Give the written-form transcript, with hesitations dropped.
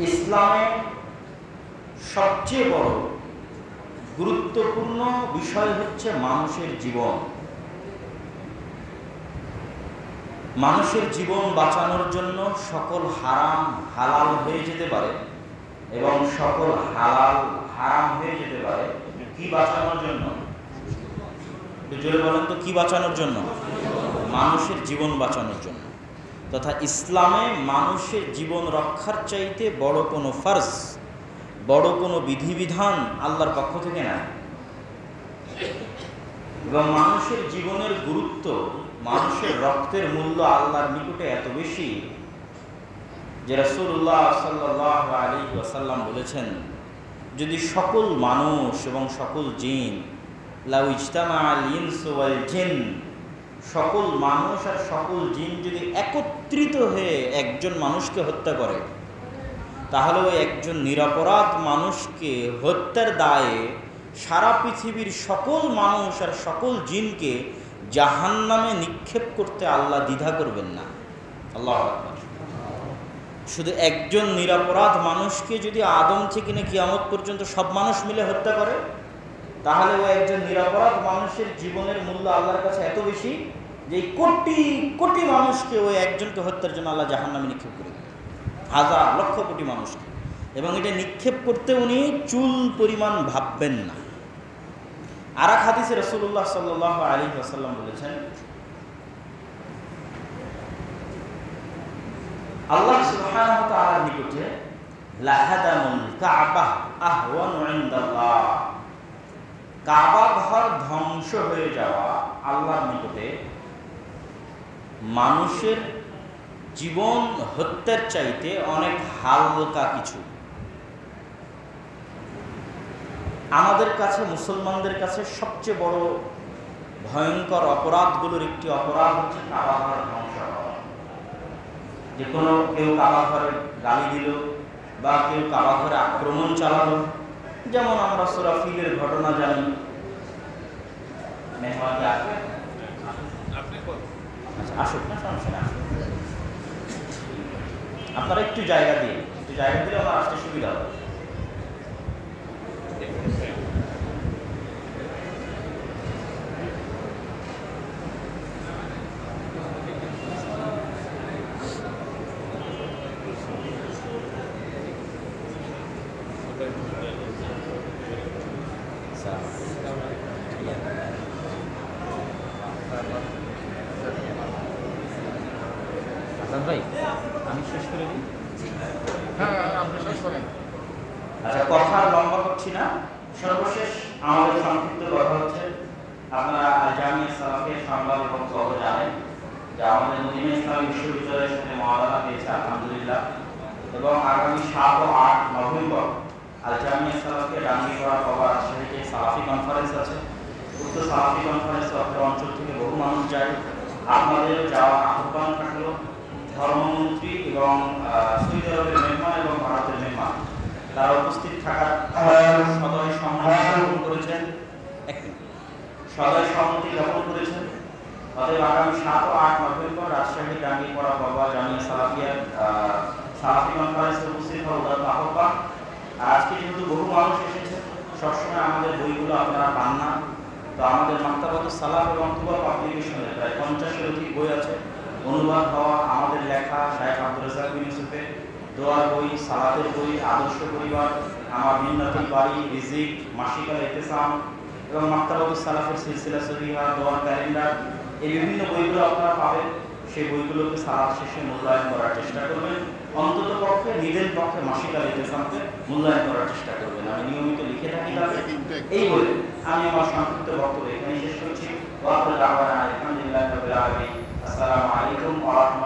ইসলামে সবচেয়ে বড় গুরুত্বপূর্ণ বিষয় হচ্ছে মানুষের জীবন। মানুষের জীবন বাঁচানোর জন্য সকল হারাম হালাল হয়ে যেতে পারে এবং সকল হালাল হারাম হয়ে যেতে পারে। কি বাঁচানোর জন্য? জোরে বলেন তো, কি বাঁচানোর জন্য? মানুষের জীবন বাঁচানোর জন্য। তথা ইসলামে মানুষের জীবন রক্ষার চাইতে বড় কোনো ফরজ, বড় কোনো বিধিবিধান আল্লাহর পক্ষ থেকে না। এবং মানুষের জীবনের গুরুত্ব, মানুষের রক্তের মূল্য আল্লাহর নিকটে এত বেশি যে রাসূলুল্লাহ সাল্লাল্লাহু আলাইহি ওয়াসাল্লাম বলেছেন, যদি সকল মানুষ এবং সকল জিন, লাউ ইজতামাআল ইনসু ওয়াল জিন, সকল মানুষ আর সকল জিন যদি একত্রিত হয়ে একজন মানুষকে হত্যা করে, তাহলে ওই একজন নিরপরাধ মানুষকে হত্যার দায়ে সারা পৃথিবীর সকল মানুষ আর সকল জিনকে জাহান্নামে নিক্ষেপ করতে আল্লাহ দ্বিধা করবেন না। আল্লাহু আকবার। শুধু একজন নিরপরাধ মানুষকে যদি আদম থেকে নিয়ে কিয়ামত পর্যন্ত সব মানুষ মিলে হত্যা করে, তাহলে ওই একজন নিরপরাধ মানুষের জীবনের মূল্য আল্লাহর কাছে এত বেশি যে কোটি কোটি মানুষকে ওই একজনকে হত্যার জন্য আল্লাহ জাহান্নামে নিক্ষেপ করে দেবেন, হাজার লক্ষ কোটি মানুষকে। এবং এটা নিক্ষেপ করতে উনি চুল পরিমাণ ভাববেন না। আর এক হাদিসে রাসূলুল্লাহ সাল্লাল্লাহু আলাইহি ওয়াসাল্লাম বলেছেন, আল্লাহ সুবহানাহু ওয়া তাআলার নিকটে লাহাদামুল কাবা আহওয়ানু ইনদাল্লাহ, কাবা ঘর ধ্বংস হয়ে যাওয়া আল্লাহর নিকটে মানুষের জীবন হত্যার চাইতে অনেক হালকা কিছু। আমাদের কাছে, মুসলমানদের কাছে সবচেয়ে বড় ভয়ঙ্কর অপরাধগুলোর একটি অপরাধ হচ্ছে কাবা ঘর ধ্বংস হওয়া। যে কোনো কেউ কাবা ঘরে গালি দিল বা কেউ কাবা ঘরে আক্রমণ চালালো, যেমন আমরা সূরা ফিলের ঘটনা জানি। মেহমানকে আসবে, আসুক না, সমস্যা না, আপনারা একটু জায়গা দিলে আমার আসতে সুবিধা হবে। ভাই আমি শেষ করে দিই। আচ্ছা, কথা লম্বা করছি না। সর্বশেষ আমাদের সংক্ষিপ্ত কথা হচ্ছে, আপনারা আল জামিয়া সালাফিয়া সংবাদ এবং খবর জানেন যে আমাদের মদিনা ইসলামী বিশ্ববিদ্যালয়ের সাথে মওলানা পেয়েছে আলহামদুলিল্লাহ। এবং আগামী 7 ও 8 নভেম্বর আল জামিয়া সালাফিয়া ডাঙ্গিপাড়া খবর রাজশাহীতে সালাফি কনফারেন্স আছে। উক্ত সালাফি কনফারেন্সে আপনার অঞ্চল থেকে বহু মানুষ যায়। আপনাদের যাওয়া আহ্বান থাকলো। ধর্মমন্ত্রী এবং সৌদি আরবের মেহমান এবং ভারতের মেহমান তারা উপস্থিত থাকার সদয় সম্মতি জ্ঞাপন করেছেন। অতএব আগামী 7 ও 8 নভেম্বর রাজশাহী ডাঙ্গিপাড়া বাবা জামিয়া সালাফিয়ার সালাফি কনফারেন্সে উপস্থিত হওয়ার উদাত্ত আহ্বান। আজকে যেহেতু বহু মানুষ এসেছে, সবসময় আমাদের বইগুলো আপনারা পান না, তো আমাদের মাক্তাবাতুস সালাফ এবং তুবা পাবলিকেশনে প্রায় 50-এর অধিক বই আছে অনুবাদ হওয়া। আমাদের লেখা শাইখ আব্দুর রাজ্জাক বিন ইউসুফের দোয়ার বই, সালাতের বই, আদর্শ পরিবার, আমার মিন্নাতুল বাড়ি, রিজিক, মাসিকাল ইতিসাম এবং মাক্তাবাতুস সালাফের সিলসিলা সহিহা, দোয়ার ক্যালেন্ডার, এই বিভিন্ন বইগুলো আপনারা পাবেন। সেই বইগুলোকে সালাত শেষে মূল্যায়ন করার চেষ্টা করবেন। অন্তত পক্ষে নিজের পক্ষে মাসিকাল ইতিসামকে মূল্যায়ন করার চেষ্টা করবেন। আমি নিয়মিত লিখে থাকি তাকে। এই বলে আমি আমার সংক্ষিপ্ত বক্তব্য এখানে শেষ করছি। ওয়া আখিরু দাওয়ানা আলহামদুলিল্লাহি রাব্বিল আলামিন। আসসালামু আলাইকুম ওয়া রাহমাতুল্লাহ।